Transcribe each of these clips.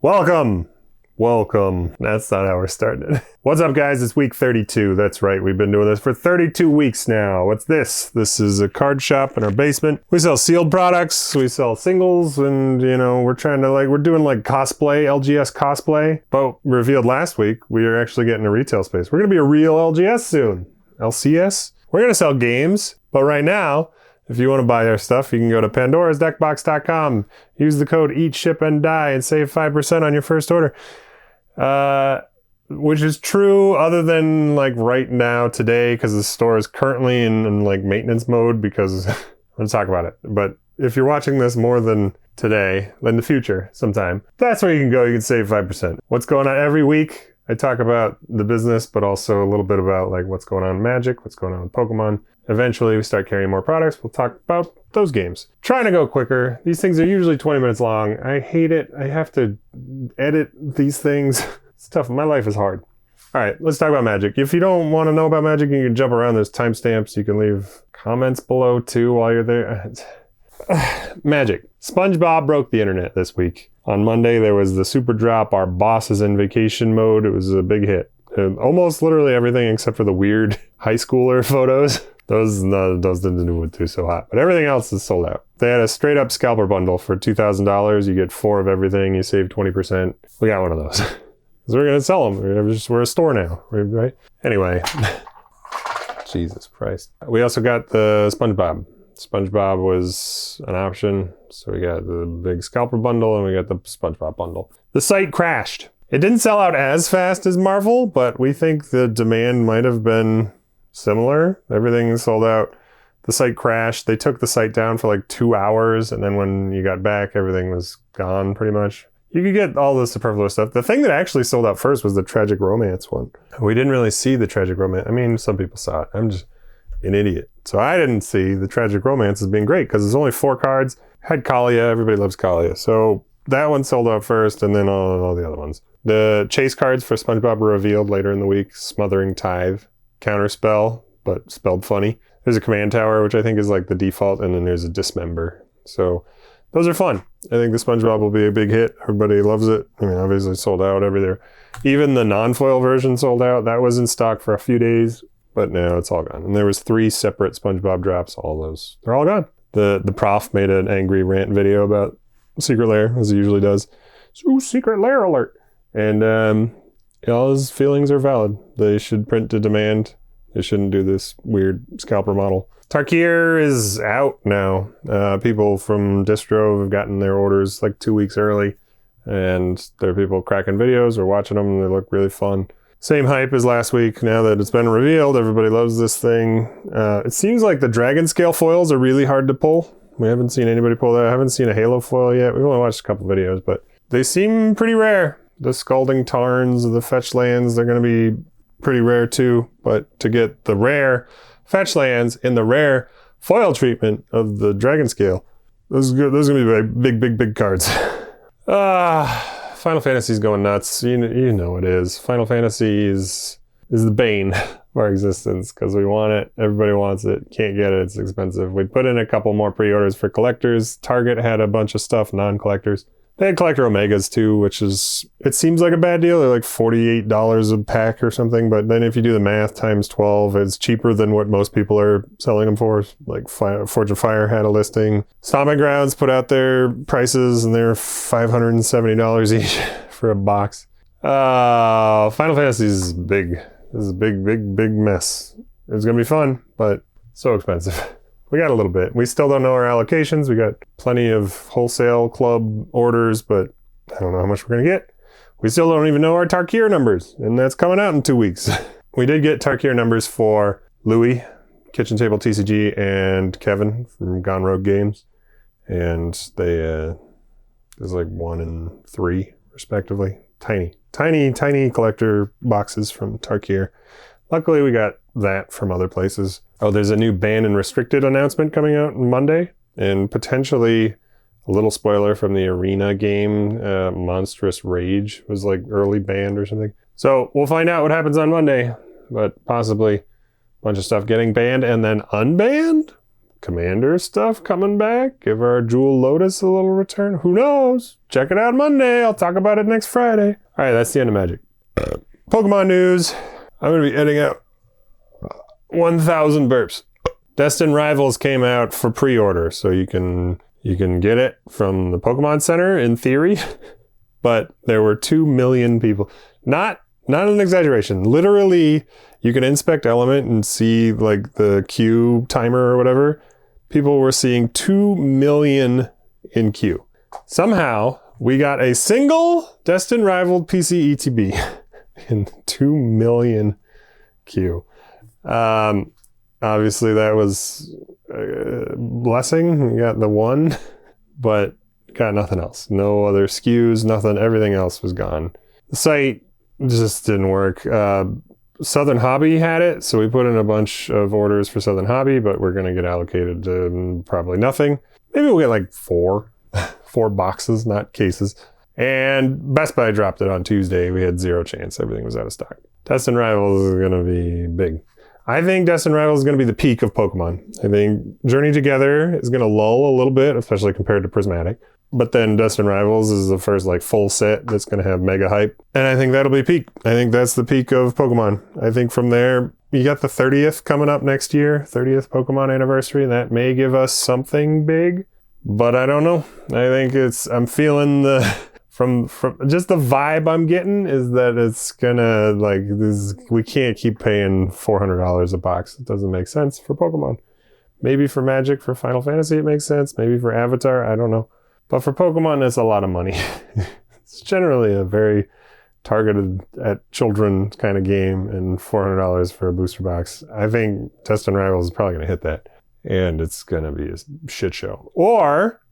Welcome. That's not how we're starting it. What's up, guys? It's week 32. That's right. We've been doing this for 32 weeks now. What's this? This is a card shop in our basement. We sell sealed products. We sell singles, and we're doing like cosplay, LGS cosplay. But revealed last week, we are actually getting a retail space. We're going to be a real LGS soon. LCS? We're going to sell games, but right now, if you want to buy our stuff, you can go to pandorasdeckbox.com. Use the code EAT, SHIP, and DIE and save 5% on your first order. Which is true other than like right now today, because the store is currently in like maintenance mode, because I'm going to talk about it. But if you're watching this more than today, in the future sometime, that's where you can go. You can save 5%. What's going on every week? I talk about the business, but also a little bit about like what's going on in Magic, what's going on with Pokemon. Eventually we start carrying more products. We'll talk about those games. Trying to go quicker. These things are usually 20 minutes long. I hate it. I have to edit these things. It's tough. My life is hard. All right, let's talk about Magic. If you don't want to know about Magic, you can jump around. There's timestamps. You can leave comments below too while you're there. Magic. SpongeBob broke the internet this week. On Monday, there was the super drop. Our boss is in vacation mode. It was a big hit. Almost literally everything except for the weird high schooler photos. Those didn't do so hot. But everything else is sold out. They had a straight up scalper bundle for $2,000. You get 4 of everything. You save 20%. We got one of those. So we're going to sell them. We're a store now, right? Anyway. Jesus Christ. We also got the SpongeBob. SpongeBob was an option. So we got the big scalper bundle and we got the SpongeBob bundle. The site crashed. It didn't sell out as fast as Marvel, but we think the demand might have been similar. Everything sold out. The site crashed. They took the site down for like 2 hours, and then when you got back, everything was gone pretty much. You could get all the superfluous stuff. The thing that actually sold out first was the Tragic Romance one. We didn't really see the Tragic Romance. I mean, some people saw it. I'm just an idiot. So I didn't see the Tragic Romance as being great because there's only 4 cards. Had Kalia. Everybody loves Kalia. So that one sold out first, and then all the other ones. The chase cards for SpongeBob were revealed later in the week. Smothering Tithe. Counterspell, but spelled funny. There's a command tower, which I think is like the default, and then there's a dismember. So those are fun. I think the SpongeBob will be a big hit. Everybody loves it. I mean, obviously sold out everywhere. Even the non-foil version sold out. That was in stock for a few days, but now it's all gone. And there was 3 separate SpongeBob drops. All those, they're all gone. The prof made an angry rant video about Secret Lair, as he usually does. So Secret Lair alert. And all his feelings are valid. They should print to demand. They shouldn't do this weird scalper model. Tarkir is out now. People from Distro have gotten their orders like 2 weeks early. And there are people cracking videos or watching them. And they look really fun. Same hype as last week. Now that it's been revealed, everybody loves this thing. It seems like the Dragon Scale foils are really hard to pull. We haven't seen anybody pull that. I haven't seen a Halo foil yet. We've only watched a couple videos, but they seem pretty rare. The Scalding Tarns, the fetch lands, they're going to be pretty rare too. But to get the rare fetch lands in the rare foil treatment of the Dragon Scale, those are going to be big cards. Final Fantasy's going nuts. You know it is. Final Fantasy is the bane of our existence because we want it. Everybody wants it. Can't get it. It's expensive. We put in a couple more pre-orders for collectors. Target had a bunch of stuff, non-collectors. They had collector Omegas too, which is, it seems like a bad deal. They're like $48 a pack or something. But then if you do the math times 12, it's cheaper than what most people are selling them for. Like Forge of Fire had a listing. Stomping Grounds put out their prices and they're $570 each for a box. Final Fantasy is big. This is a big mess. It's going to be fun, but so expensive. We got a little bit. We still don't know our allocations. We got plenty of wholesale club orders, but I don't know how much we're going to get. We still don't even know our Tarkir numbers, and that's coming out in 2 weeks. We did get Tarkir numbers for Louis, Kitchen Table TCG, and Kevin from Gone Rogue Games. And they, there's like 1 and 3, respectively. Tiny collector boxes from Tarkir. Luckily, we got that from other places. Oh, there's a new banned and restricted announcement coming out on Monday, and potentially a little spoiler from the Arena game, Monstrous Rage was like early banned or something. So we'll find out what happens on Monday, but possibly a bunch of stuff getting banned and then unbanned? Commander stuff coming back? Give our Jewel Lotus a little return? Who knows? Check it out Monday. I'll talk about it next Friday. All right, that's the end of Magic. Pokemon news. I'm going to be editing out 1,000 burps. Destined Rivals came out for pre-order, so you can get it from the Pokemon Center in theory, but there were 2 million people. Not an exaggeration. Literally, you can inspect Element and see like the queue timer or whatever. People were seeing 2 million in queue. Somehow, we got a single Destined Rival PC ETB in 2 million queue. Obviously, that was a blessing. We got the one, but got nothing else. No other SKUs, nothing. Everything else was gone. The site just didn't work. Southern Hobby had it, so we put in a bunch of orders for Southern Hobby, but we're going to get allocated to probably nothing. Maybe we'll get like 4 boxes, not cases. And Best Buy dropped it on Tuesday. We had 0 chance. Everything was out of stock. Destined Rivals is going to be big. I think Destined Rivals is going to be the peak of Pokemon. I think Journey Together is going to lull a little bit, especially compared to Prismatic. But then Destined Rivals is the first like full set that's going to have mega hype. And I think that'll be peak. I think that's the peak of Pokemon. I think from there, you got the 30th coming up next year, 30th Pokemon anniversary. That may give us something big, but I don't know. I think I'm feeling from just the vibe I'm getting is that it's gonna we can't keep paying $400 a box. It doesn't make sense for Pokemon. Maybe for Magic, for Final Fantasy, it makes sense. Maybe for Avatar, I don't know. But for Pokemon, it's a lot of money. It's generally a very targeted at children kind of game, and $400 for a booster box. I think Destined Rivals is probably going to hit that, and it's going to be a shit show. Or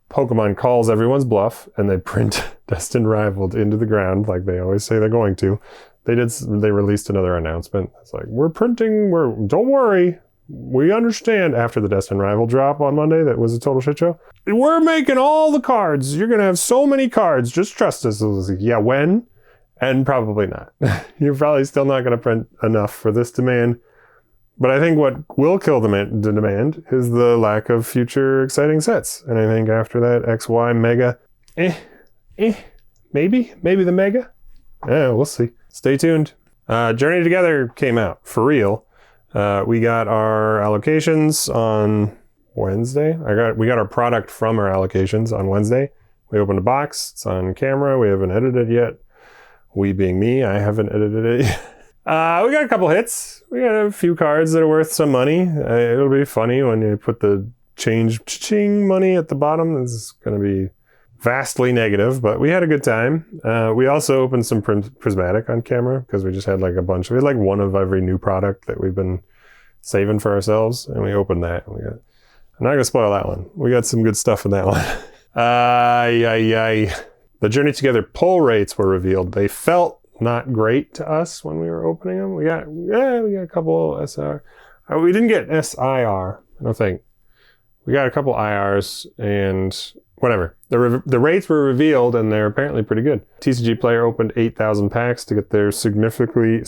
Pokemon calls everyone's bluff, and they print Destined Rival into the ground like they always say they're going to. They released another announcement. It's like, don't worry. We understand after the Destined Rival drop on Monday that was a total shit show. We're making all the cards. You're going to have so many cards. Just trust us. It was like, yeah, when? And probably not. You're probably still not going to print enough for this demand. But I think what will kill the demand is the lack of future exciting sets. And I think after that XY Mega, maybe the Mega. Yeah, we'll see. Stay tuned. Journey Together came out for real. We got our allocations on Wednesday. We got our product from our allocations on Wednesday. We opened a box. It's on camera. We haven't edited it yet. We being me, I haven't edited it yet. We got a couple hits. We got a few cards that are worth some money. It'll be funny when you put the change cha-ching money at the bottom. This is going to be vastly negative, but we had a good time. We also opened some Prismatic on camera because we just had like a bunch. We had like one of every new product that we've been saving for ourselves, and we opened that. I'm not going to spoil that one. We got some good stuff in that one. The Journey Together pull rates were revealed. They felt not great to us when we were opening them. We got a couple SR. We didn't get SIR, I don't think. We got a couple IRs and whatever. The rates were revealed and they're apparently pretty good. TCGplayer opened 8,000 packs to get their statistically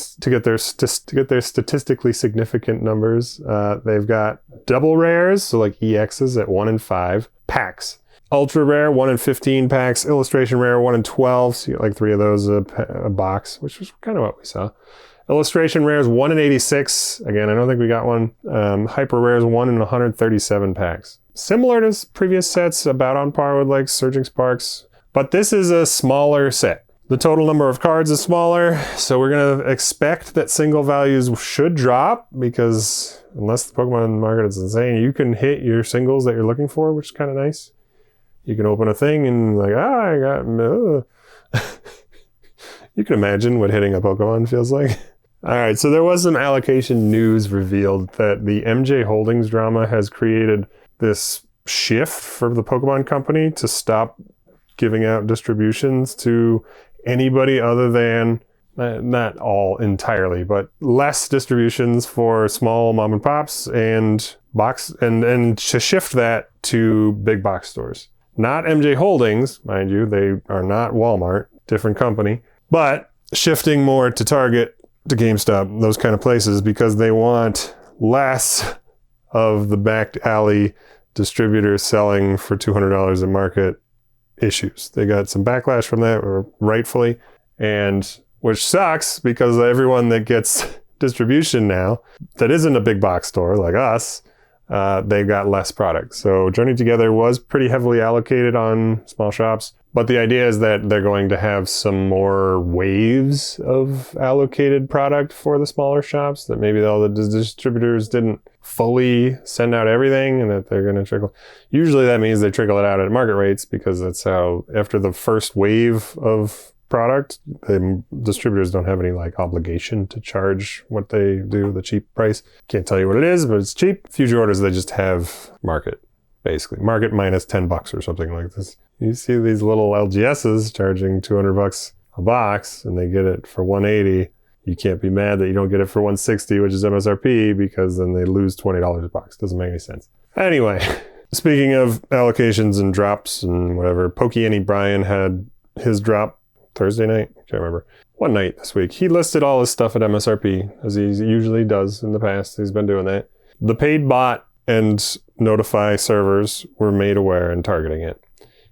significant numbers. They've got double rares, so like EXs at 1 in 5 packs. Ultra rare 1 in 15 packs. Illustration rare 1 in 12. So you get like 3 of those a box, which was kind of what we saw. Illustration rares 1 in 86. Again, I don't think we got one. Hyper rares 1 in 137 packs. Similar to previous sets, about on par with like Surging Sparks, but this is a smaller set. The total number of cards is smaller, so we're going to expect that single values should drop because unless the Pokemon market is insane, you can hit your singles that you're looking for, which is kind of nice. You can open a thing and like, I got... You can imagine what hitting a Pokemon feels like. All right, so there was some allocation news revealed that the MJ Holdings drama has created this shift for the Pokemon Company to stop giving out distributions to anybody other than, not all entirely, but less distributions for small mom and pops and and to shift that to big box stores. Not MJ Holdings, mind you, they are not Walmart, different company, but shifting more to Target, to GameStop, those kind of places, because they want less of the backed alley distributors selling for $200 a market issues. They got some backlash from that, or rightfully, and which sucks because everyone that gets distribution now that isn't a big box store like us, they've got less product. So Journey Together was pretty heavily allocated on small shops, but the idea is that they're going to have some more waves of allocated product for the smaller shops, that maybe all the distributors didn't fully send out everything, and that they're going to trickle. Usually that means they trickle it out at market rates, because that's how, after the first wave of product, the distributors don't have any like obligation to charge what they do, the cheap price. Can't tell you what it is, but it's cheap. Future orders, they just have market, basically. Market minus $10 or something like this. You see these little LGSs charging $200 a box, and they get it for $180. You can't be mad that you don't get it for $160, which is MSRP, because then they lose $20 a box. Doesn't make any sense. Anyway, speaking of allocations and drops and whatever, Pokey Annie Brian had his drop Thursday night. I can't remember. One night this week. He listed all his stuff at MSRP, as he usually does in the past. He's been doing that. The paid bot and Notify servers were made aware and targeting it.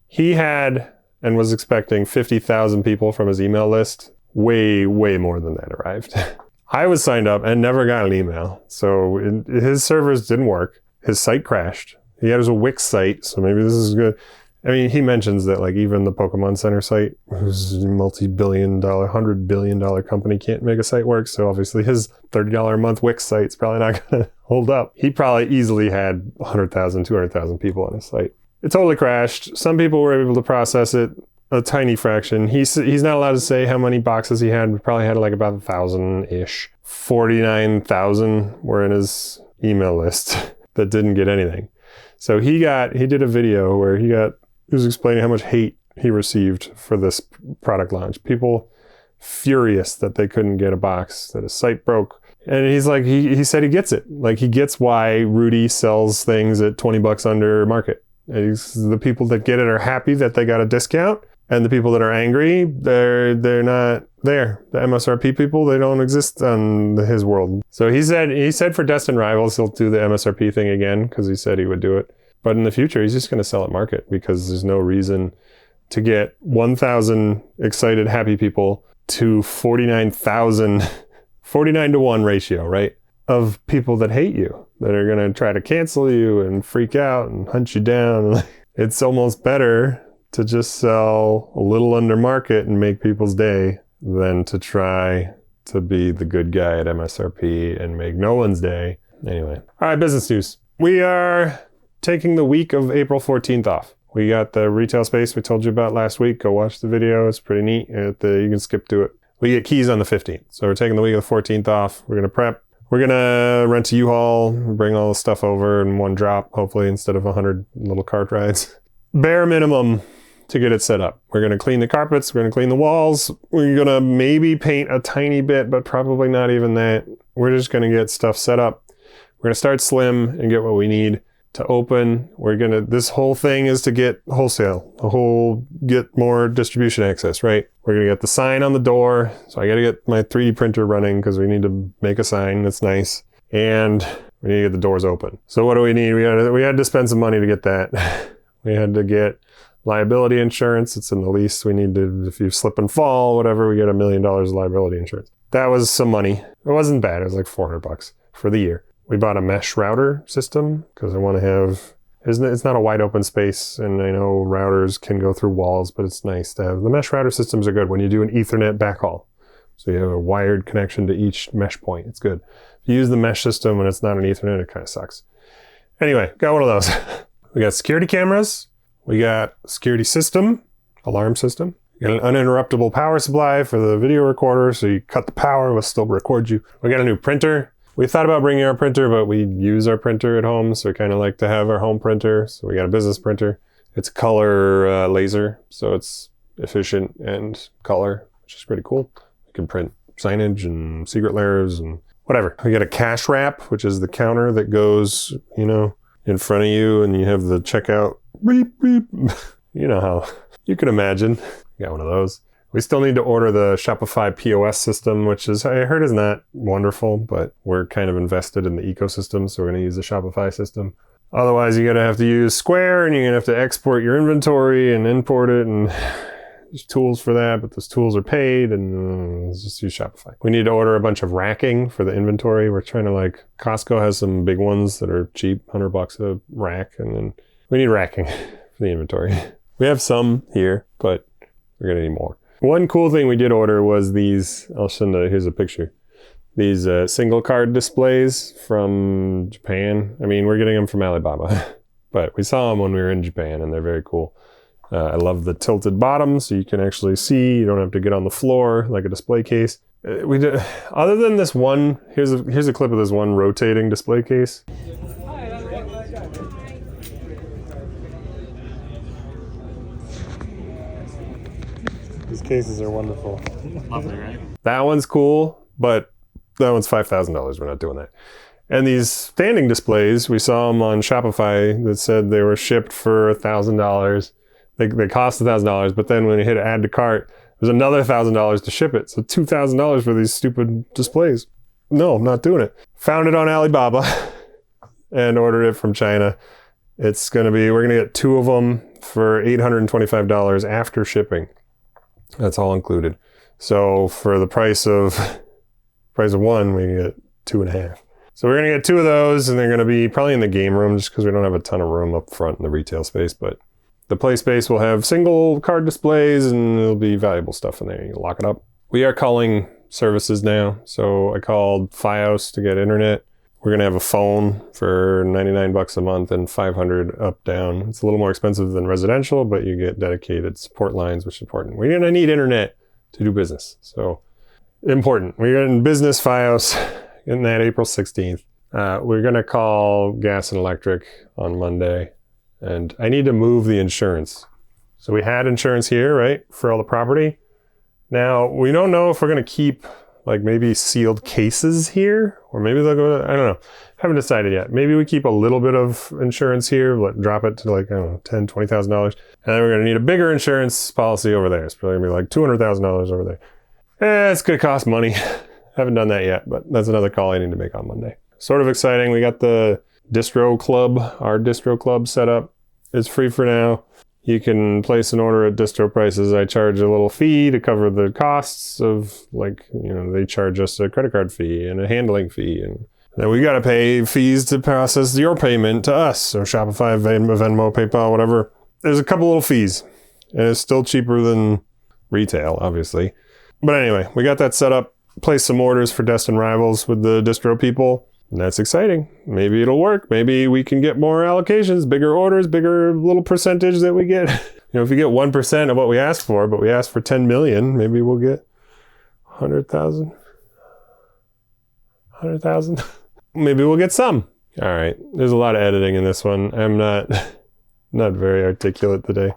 He had and was expecting 50,000 people from his email list. Way more than that arrived. I was signed up and never got an email. So his servers didn't work. His site crashed. He had a Wix site, so maybe this is good. I mean, he mentions that like even the Pokemon Center site, who's a multi-billion dollar, $100 billion company, can't make a site work. So obviously his $30 a month Wix site's probably not going to hold up. He probably easily had 100,000, 200,000 people on his site. It totally crashed. Some people were able to process it. A tiny fraction. He's not allowed to say how many boxes he had. We probably had like about 1,000-ish. 49,000 were in his email list that didn't get anything. So he did a video where he was explaining how much hate he received for this product launch. People furious that they couldn't get a box, that his site broke. And he's like, he said he gets it. Like, he gets why Rudy sells things at $20 under market. The people that get it are happy that they got a discount. And the people that are angry, they're not there. The MSRP people, they don't exist on his world. So he said for Destined Rivals, he'll do the MSRP thing again, because he said he would do it. But in the future, he's just going to sell at market, because there's no reason to get 1,000 excited, happy people to 49,000, 49 to 1 ratio, right? Of people that hate you, that are going to try to cancel you and freak out and hunt you down. It's almost better to just sell a little under market and make people's day than to try to be the good guy at MSRP and make no one's day. Anyway. All right, business news. We are taking the week of April 14th off. We got the retail space we told you about last week. Go watch the video. It's pretty neat. You can skip to it. We get keys on the 15th. So we're taking the week of the 14th off. We're going to prep. We're going to rent a U-Haul, bring all the stuff over in one drop, hopefully, instead of 100 little cart rides. Bare minimum to get it set up. We're going to clean the carpets. We're going to clean the walls. We're going to maybe paint a tiny bit, but probably not even that. We're just going to get stuff set up. We're going to start slim and get what we need to open. This whole thing is to get wholesale, get more distribution access, right? We're going to get the sign on the door. So I got to get my 3D printer running, because we need to make a sign that's nice. And we need to get the doors open. So what do we need? We had to spend some money to get that. We had to get liability insurance. It's in the lease. We need to, if you slip and fall, whatever, we get $1 million of liability insurance. That was some money. It wasn't bad. It was like $400 for the year. We bought a mesh router system, because I want to have, it's not a wide open space, and I know routers can go through walls, but it's nice to have. The mesh router systems are good when you do an Ethernet backhaul. So you have a wired connection to each mesh point. It's good. If you use the mesh system when it's not an Ethernet, it kind of sucks. Anyway, got one of those. We got security cameras. We got a security system, alarm system. We got an uninterruptible power supply for the video recorder, so you cut the power, we'll still record you. We got a new printer. We thought about bringing our printer, but we use our printer at home, so we kind of like to have our home printer. So we got a business printer. It's a color laser, so it's efficient and color, which is pretty cool. We can print signage and secret layers and whatever. We got a cash wrap, which is the counter that goes, in front of you, and you have the checkout beep, beep. You know how you can imagine. Got one of those. We still need to order the Shopify POS system, which is, I heard, is not wonderful, but we're kind of invested in the ecosystem, so we're going to use the Shopify system. Otherwise, you're going to have to use Square, and you're going to have to export your inventory and import it, and there's tools for that, but those tools are paid, and let's just use Shopify. We need to order a bunch of racking for the inventory. We're trying to, like, Costco has some big ones that are cheap, $100 a rack, and then we need racking for the inventory. We have some here, but we're going to need more. One cool thing we did order was these, I'll send here's a picture. These single card displays from Japan. I mean, we're getting them from Alibaba, but we saw them when we were in Japan, and they're very cool. I love the tilted bottom, so you can actually see. You don't have to get on the floor like a display case. We did, other than this one, here's a clip of this one rotating display case. These cases are wonderful. Lovely, right? That one's cool, but that one's $5,000. We're not doing that. And these standing displays, we saw them on Shopify that said they were shipped for $1,000. They cost $1,000, but then when you hit add to cart, there's another $1,000 to ship it. So $2,000 for these stupid displays. No, I'm not doing it. Found it on Alibaba and ordered it from China. It's gonna be, we're gonna get 2 of them for $825 after shipping. That's all included. So for the price of one, we get 2.5. So we're gonna get 2 of those, and they're gonna be probably in the game room just because we don't have a ton of room up front in the retail space, but the play space will have single card displays, and there'll be valuable stuff in there. You can lock it up. We are calling services now. So I called Fios to get internet. We're gonna have a phone for $99 a month and $500 up, down. It's a little more expensive than residential, but you get dedicated support lines, which is important. We're gonna need internet to do business. So important. We're in business Fios, getting that April 16th. We're gonna call gas and electric on Monday, and I need to move the insurance. So we had insurance here, right, for all the property. Now, we don't know if we're gonna keep like maybe sealed cases here, or maybe they'll go, I don't know. Haven't decided yet. Maybe we keep a little bit of insurance here, drop it to like, I don't know, $10,000, $20,000. And then we're gonna need a bigger insurance policy over there. It's probably gonna be like $200,000 over there. It's gonna cost money. Haven't done that yet, but that's another call I need to make on Monday. Sort of exciting. We got the distro club, our distro club set up. It's free for now. You can place an order at distro prices. I charge a little fee to cover the costs of, like, you know, they charge us a credit card fee and a handling fee. And then we got to pay fees to process your payment to us. So Shopify, Venmo, PayPal, whatever. There's a couple little fees. And it's still cheaper than retail, obviously. But anyway, we got that set up. Placed some orders for Destined Rivals with the distro people. And that's exciting. Maybe it'll work. Maybe we can get more allocations, bigger orders, bigger little percentage that we get. You know, if you get 1% of what we asked for, but we asked for 10 million, maybe we'll get 100,000. 100,000. Maybe we'll get some. All right. There's a lot of editing in this one. I'm not very articulate today.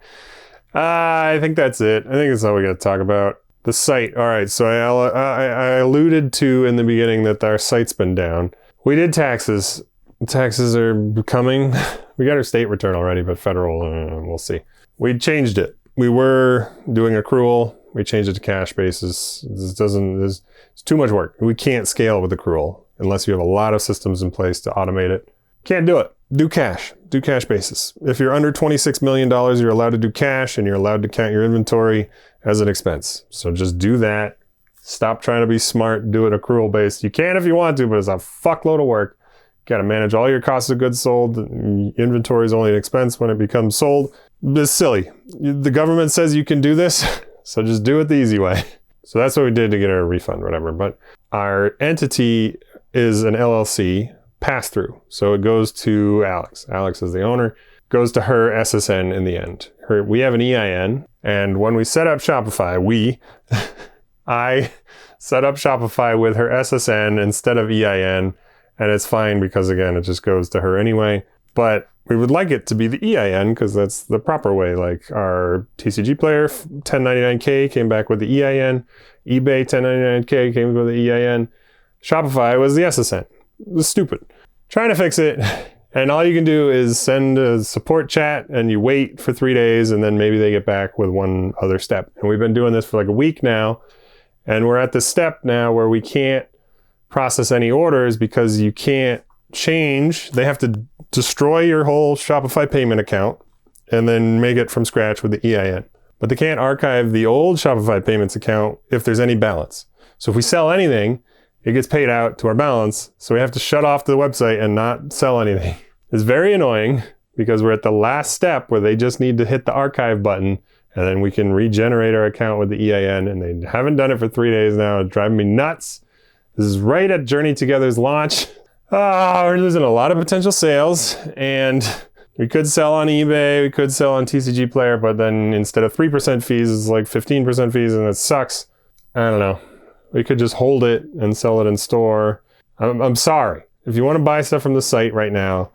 I think that's it. I think that's all we got to talk about. The site. All right. So I alluded to in the beginning that our site's been down. We did taxes. Taxes are coming. We got our state return already, but federal, we'll see. We changed it. We were doing accrual. We changed it to cash basis. It's too much work. We can't scale with accrual unless you have a lot of systems in place to automate it. Can't do it. Do cash. Do cash basis. If you're under $26 million, you're allowed to do cash, and you're allowed to count your inventory as an expense. So just do that. Stop trying to be smart, do it accrual based. You can if you want to, but it's a fuckload of work. You got to manage all your costs of goods sold. Inventory is only an expense when it becomes sold. It's silly. The government says you can do this, so just do it the easy way. So that's what we did to get our refund or whatever. But our entity is an LLC pass-through. So it goes to Alex. Alex is the owner. Goes to her SSN in the end. We have an EIN, and when we set up Shopify, I set up Shopify with her SSN instead of EIN, and it's fine because, again, it just goes to her anyway. But we would like it to be the EIN because that's the proper way. Like our TCGplayer 1099K came back with the EIN. eBay 1099K came with the EIN. Shopify was the SSN. It was stupid. Trying to fix it. And all you can do is send a support chat and you wait for 3 days and then maybe they get back with one other step. And we've been doing this for like a week now. And we're at the step now where we can't process any orders because you can't change. They have to destroy your whole Shopify payment account and then make it from scratch with the EIN. But they can't archive the old Shopify payments account if there's any balance. So if we sell anything, it gets paid out to our balance. So we have to shut off the website and not sell anything. It's very annoying because we're at the last step where they just need to hit the archive button and then we can regenerate our account with the EIN, and they haven't done it for 3 days now. It's driving me nuts. This is right at Journey Together's launch. We're losing a lot of potential sales, and we could sell on eBay, we could sell on TCGplayer, but then instead of 3% fees, it's like 15% fees, and it sucks. I don't know. We could just hold it and sell it in store. I'm sorry. If you want to buy stuff from the site right now,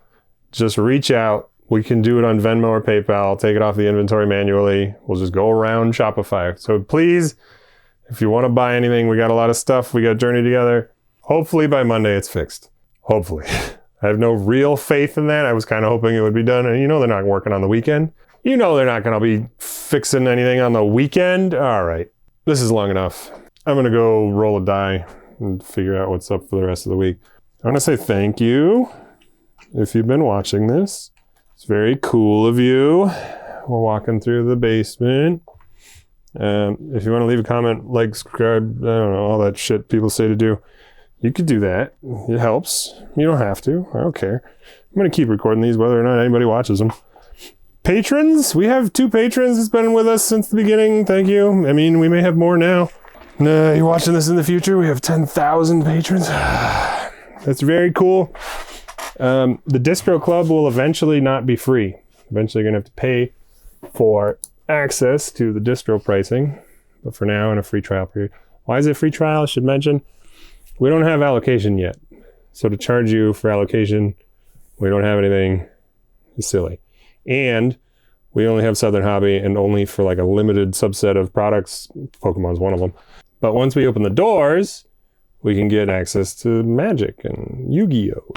just reach out. We can do it on Venmo or PayPal, take it off the inventory manually. We'll just go around Shopify. So please, if you want to buy anything, we got a lot of stuff. We got Journey Together. Hopefully by Monday it's fixed. Hopefully. I have no real faith in that. I was kind of hoping it would be done. And you know they're not working on the weekend. You know they're not going to be fixing anything on the weekend. All right. This is long enough. I'm going to go roll a die and figure out what's up for the rest of the week. I want to say thank you if you've been watching this. It's very cool of you. We're walking through the basement. If you want to leave a comment, like, subscribe, I don't know, all that shit people say to do, you could do that. It helps. You don't have to. I don't care. I'm going to keep recording these whether or not anybody watches them. Patrons, we have 2 patrons that's been with us since the beginning. Thank you. I mean, we may have more now. You're watching this in the future. We have 10,000 patrons. That's very cool. The distro club will eventually not be free. Eventually you're going to have to pay for access to the distro pricing. But for now, in a free trial period. Why is it free trial? I should mention, we don't have allocation yet. So to charge you for allocation, we don't have anything. It's silly. And we only have Southern Hobby and only for like a limited subset of products. Pokemon's one of them. But once we open the doors, we can get access to Magic and Yu-Gi-Oh!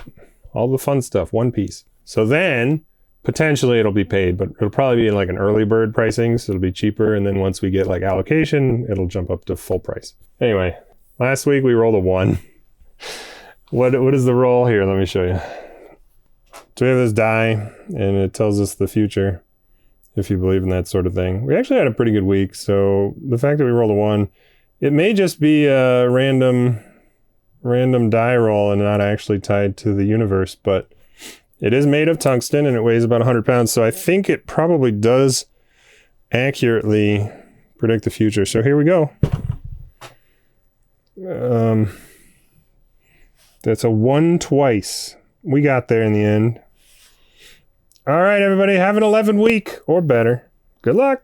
All the fun stuff, One Piece. So then, potentially it'll be paid, but it'll probably be like an early bird pricing, so it'll be cheaper. And then once we get like allocation, it'll jump up to full price. Anyway, last week we rolled a 1. What is the roll here? Let me show you. So we have this die, and it tells us the future, if you believe in that sort of thing. We actually had a pretty good week, so the fact that we rolled a 1, it may just be a random die roll and not actually tied to the universe, but it is made of tungsten and it weighs about 100 pounds, so I think it probably does accurately predict the future. So here we go. That's a 1 twice. We got there in the end. All right, everybody, have an 11 week or better. Good luck.